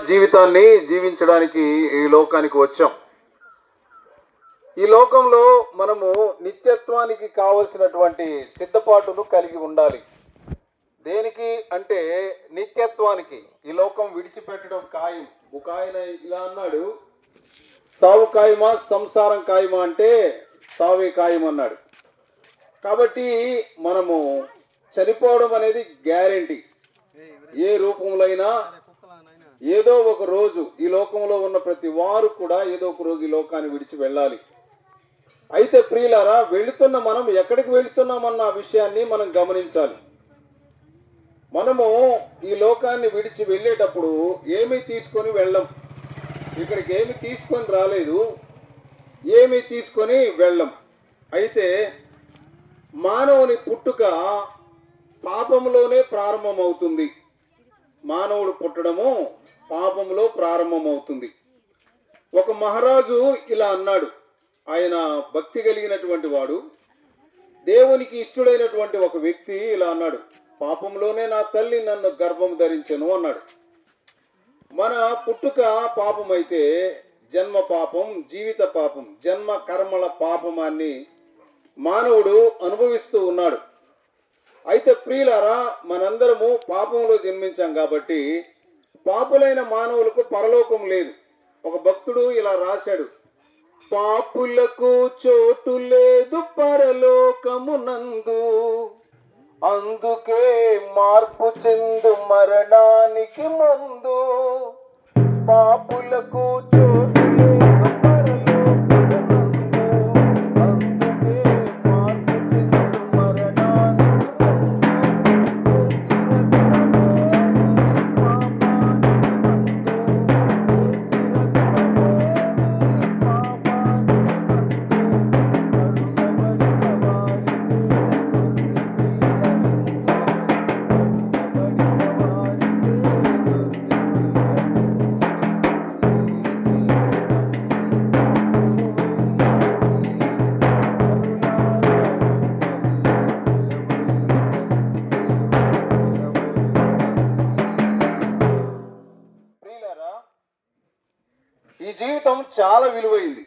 జీవితాన్ని జీవించడానికి ఈ లోకానికి వచ్చాం. ఈ లోకంలో మనము నిత్యత్వానికి కావలసినటువంటి సిద్ధపాటును కలిగి ఉండాలి. దేనికి అంటే నిత్యత్వానికి. ఈ లోకం విడిచిపెట్టడం ఖాయం. ఒక ఆయన ఇలా అన్నాడు, సావు ఖాయమా సంసారం ఖాయమా అంటే సావే ఖాయం అన్నాడు. కాబట్టి మనము చనిపోవడం అనేది గ్యారెంటీ. ఏ రూపంలో అయినా ఏదో ఒక రోజు ఈ లోకంలో ఉన్న ప్రతి వారు కూడా ఏదో ఒక రోజు ఈ లోకాన్ని విడిచి వెళ్ళాలి. అయితే ప్రియులారా, వెళుతున్న మనం ఎక్కడికి వెళుతున్నామన్న విషయాన్ని మనం గమనించాలి. మనము ఈ లోకాన్ని విడిచి వెళ్ళేటప్పుడు ఏమీ తీసుకొని వెళ్ళం. ఇక్కడికి ఏమి తీసుకొని రాలేదు, ఏమీ తీసుకొని వెళ్ళం. అయితే మానవుని పుట్టుక పాపంలోనే ప్రారంభమవుతుంది. మానవుడు పుట్టడము పాపంలో ప్రారంభమవుతుంది. ఒక మహారాజు ఇలా అన్నాడు. ఆయన భక్తి కలిగినటువంటి వాడు, దేవునికి ఇష్టడైనటువంటి ఒక వ్యక్తి ఇలా అన్నాడు, పాపంలోనే నా తల్లి నన్ను గర్భం ధరించెను అన్నాడు. మన పుట్టుక పాపమైతే జన్మ పాపం, జీవిత పాపం, జన్మ కర్మల పాపమాన్ని మానవుడు అనుభవిస్తూ ఉన్నాడు. అయితే ప్రియులారా, మనందరము పాపంలో జన్మించాం కాబట్టి పాపులైన మానవులకు పరలోకం లేదు. ఒక భక్తుడు ఇలా రాశాడు, పాపులకు చోటు లేదు పరలోకమునందు, అందుకే మార్పు చెందు మరణానికి ముందు. పాపులకు చోటు లేదు పరలోకమునందు, అందుకే మార్పు చెందు మరణానికి ఈ జీవితం చాలా విలువైంది.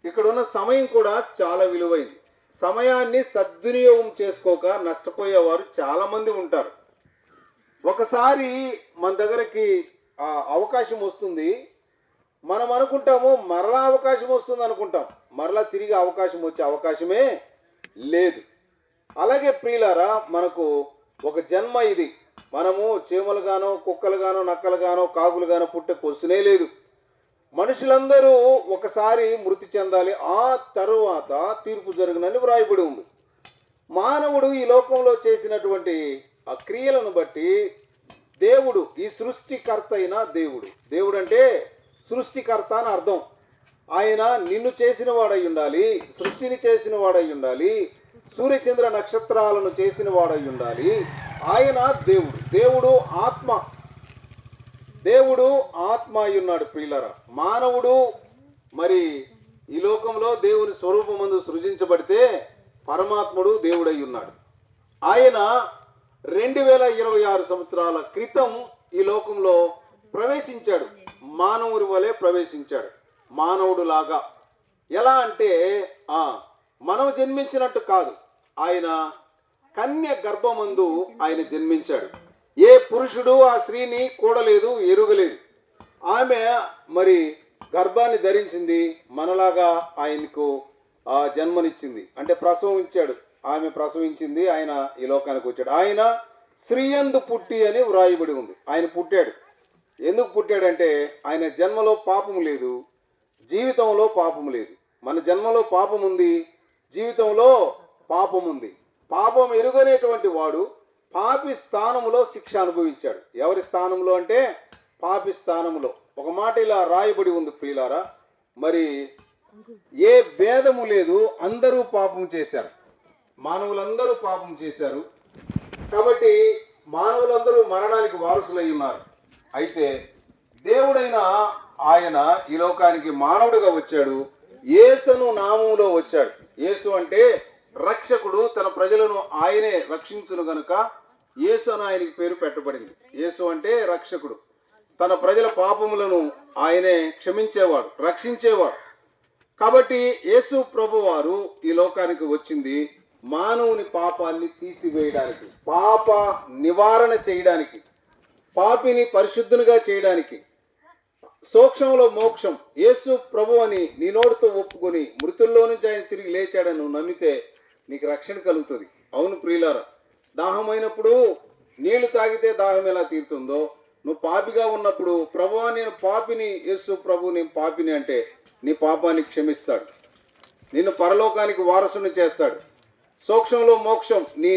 ఇక్కడ ఉన్న సమయం కూడా చాలా విలువైంది. సమయాన్ని సద్వినియోగం చేసుకోక నష్టపోయేవారు చాలా మంది ఉంటారు. ఒకసారి మన దగ్గరకి అవకాశం వస్తుంది, మనం అనుకుంటాము మరలా అవకాశం వస్తుంది అనుకుంటాం, మరలా తిరిగి అవకాశం వచ్చే అవకాశమే లేదు. అలాగే ప్రియులారా, మనకు ఒక జన్మ ఇది. మనము చీమలుగానో, కుక్కలుగానో, నక్కలుగానో, కాకులుగానో పుట్టే క్వశ్చనే లేదు. మనుషులందరూ ఒకసారి మృతి చెందాలి, ఆ తరువాత తీర్పు జరుగునని వ్రాయబడి ఉంది. మానవుడు ఈ లోకంలో చేసినటువంటి ఆ క్రియలను బట్టి దేవుడు, ఈ సృష్టికర్త అయిన దేవుడు, దేవుడు అంటే సృష్టికర్త అని అర్థం. ఆయన నిన్ను చేసిన వాడై ఉండాలి, సృష్టిని చేసిన వాడై ఉండాలి, సూర్యచంద్ర నక్షత్రాలను చేసిన వాడై ఉండాలి. ఆయన దేవుడు. దేవుడు ఆత్మ. దేవుడు ఆత్మ అయి ఉన్నాడు ప్రియులారా. మానవుడు మరి ఈ లోకంలో దేవుని స్వరూపమందు సృజించబడితే పరమాత్ముడు దేవుడై ఉన్నాడు. ఆయన 2026 సంవత్సరాల క్రితం ఈ లోకంలో ప్రవేశించాడు. మానవుడి వలె ప్రవేశించాడు, మానవుడు లాగా. ఎలా అంటే మనం జన్మించినట్టు కాదు, ఆయన కన్య గర్భమందు ఆయన జన్మించాడు. ఏ పురుషుడు ఆ స్త్రీని కూడలేదు, ఎరుగలేదు. ఆమె మరి గర్భాన్ని ధరించింది, మనలాగా ఆయనకు జన్మనిచ్చింది. అంటే ప్రసవం ఇచ్చాడు, ఆమె ప్రసవించింది, ఆయన ఈ లోకానికి వచ్చాడు. ఆయన స్త్రీయందు పుట్టి అని వ్రాయబడి ఉంది. ఆయన పుట్టాడు. ఎందుకు పుట్టాడంటే ఆయన జన్మలో పాపం లేదు, జీవితంలో పాపం లేదు. మన జన్మలో పాపం ఉంది, జీవితంలో పాపం ఉంది. పాపం ఎరుగనేటువంటి వాడు పాపి స్థానంలో శిక్ష అనుభవించాడు. ఎవరి స్థానంలో అంటే పాపి స్థానంలో. ఒక మాట ఇలా రాయబడి ఉంది ప్రియులారా, మరి ఏ భేదము లేదు, అందరూ పాపం చేశారు, మానవులందరూ పాపం చేశారు. కాబట్టి మానవులందరూ మరణానికి వారసులై ఉన్నారు. అయితే దేవుడైన ఆయన ఈ లోకానికి మానవుడిగా వచ్చాడు, యేసును నామములో వచ్చాడు. యేసు అంటే రక్షకుడు, తన ప్రజలను ఆయనే రక్షించును గనుక యేసు అని ఆయనకి పేరు పెట్టబడింది. యేసు అంటే రక్షకుడు. తన ప్రజల పాపములను ఆయనే క్షమించేవాడు, రక్షించేవాడు. కాబట్టి యేసు ప్రభువారు ఈ లోకానికి వచ్చింది మానవుని పాపాన్ని తీసివేయడానికి, పాప నివారణ చేయడానికి, పాపిని పరిశుద్ధునిగా చేయడానికి. సూక్ష్మంలో మోక్షం. యేసు ప్రభు అని నీ నోటితో ఒప్పుకొని మృతుల్లో నుంచి ఆయన తిరిగి లేచాడని నువ్వు నమ్మితే నీకు రక్షణ కలుగుతుంది. అవును ప్రియులారా, దాహమైనప్పుడు నీళ్లు తాగితే దాహం ఎలా తీరుతుందో, నువ్వు పాపిగా ఉన్నప్పుడు ప్రభువా నేను పాపిని, యేసు ప్రభు నేను పాపిని అంటే నీ పాపాన్ని క్షమిస్తాడు, నిన్ను పరలోకానికి వారసుని చేస్తాడు. సూక్ష్మంలో మోక్షం. నీ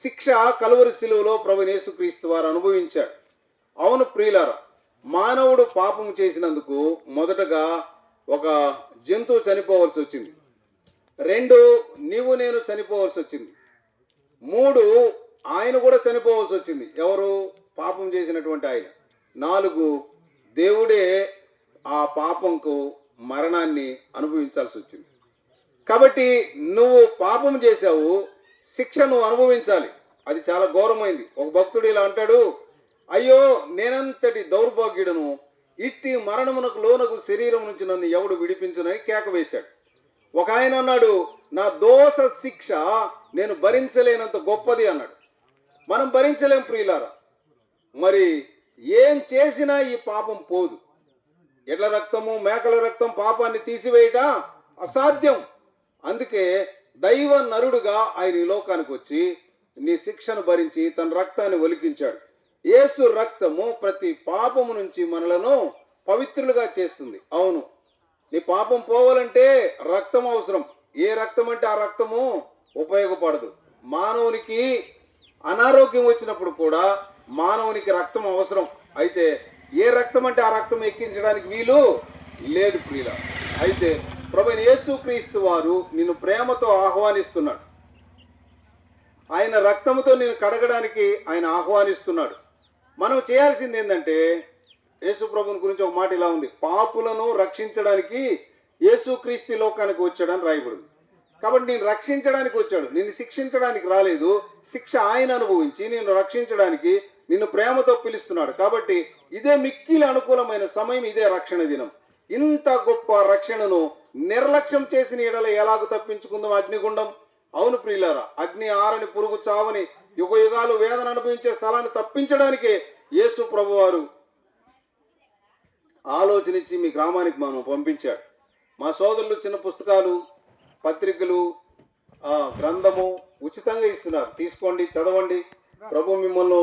శిక్ష కలువరి శిలువలో ప్రభు యేసుక్రీస్తు వారు అనుభవించాడు. అవును ప్రియులారా, మానవుడు పాపం చేసినందుకు మొదటగా ఒక జంతువు చనిపోవలసి వచ్చింది. 2 నీవు నేను చనిపోవలసి వచ్చింది. 3 ఆయన కూడా చనిపోవలసి వచ్చింది. ఎవరు? పాపం చేసినటువంటి ఆయన. 4 దేవుడే ఆ పాపంకు మరణాన్ని అనుభవించాల్సి వచ్చింది. కాబట్టి నువ్వు పాపం చేశావు, శిక్ష నువ్వు అనుభవించాలి. అది చాలా ఘోరమైంది. ఒక భక్తుడు ఇలా అంటాడు, అయ్యో నేనంతటి దౌర్భాగ్యుడను, ఇట్టి మరణమునకు లోనకు శరీరం నుంచి నన్ను ఎవడు విడిపించునని కేక వేశాడు. ఒక ఆయన అన్నాడు, నా దోష శిక్ష నేను భరించలేనంత గొప్పది అన్నాడు. మనం భరించలేం ప్రియులారా. మరి ఏం చేసినా ఈ పాపం పోదు. ఎడ్ల రక్తము మేకల రక్తం పాపాన్ని తీసివేయట అసాధ్యం. అందుకే దైవ నరుడుగా ఆయన ఈ లోకానికి వచ్చి నీ శిక్షను భరించి తన రక్తాన్ని ఒలికించాడు. యేసు రక్తము ప్రతి పాపము నుంచి మనలను పవిత్రులుగా చేస్తుంది. అవును, నీ పాపం పోవాలంటే రక్తం అవసరం. ఏ రక్తం అంటే ఆ రక్తము ఉపయోగపడదు. మానవునికి అనారోగ్యం వచ్చినప్పుడు కూడా మానవునికి రక్తం అవసరం. అయితే ఏ రక్తం అంటే ఆ రక్తం ఎక్కించడానికి వీలు లేదు ప్రియుల. అయితే ప్రభువైన యేసుక్రీస్తు వారు నిన్ను ప్రేమతో ఆహ్వానిస్తున్నాడు. ఆయన రక్తముతో నిన్ను కడగడానికి ఆయన ఆహ్వానిస్తున్నాడు. మనం చేయాల్సింది ఏంటంటే, యేసు ప్రభుని గురించి ఒక మాట ఇలా ఉంది, పాపులను రక్షించడానికి యేసుక్రీస్తు లోకానికి వచ్చాడని రాయబడింది. కాబట్టి నేను రక్షించడానికి వచ్చాడు, నిన్ను శిక్షించడానికి రాలేదు. శిక్ష ఆయన అనుభవించి నిన్ను రక్షించడానికి నిన్ను ప్రేమతో పిలుస్తున్నాడు. కాబట్టి ఇదే మిక్కిలి అనుకూలమైన సమయం, ఇదే రక్షణ దినం. ఇంత గొప్ప రక్షణను నిర్లక్ష్యం చేసిన ఎడల ఎలాగూ తప్పించుకుందాం అగ్నిగుండం. అవును ప్రియులారా, అగ్ని ఆరని పురుగు చావని యుగ యుగాలు వేదన అనుభవించే స్థలాన్ని తప్పించడానికే యేసు ప్రభువారు ఆలోచనిచ్చి మీ గ్రామానికి మనం పంపించాడు. మా సోదరులు చిన్న పుస్తకాలు, పత్రికలు, గ్రంథము ఉచితంగా ఇస్తున్నారు. తీసుకోండి, చదవండి. ప్రభు మిమ్మల్ని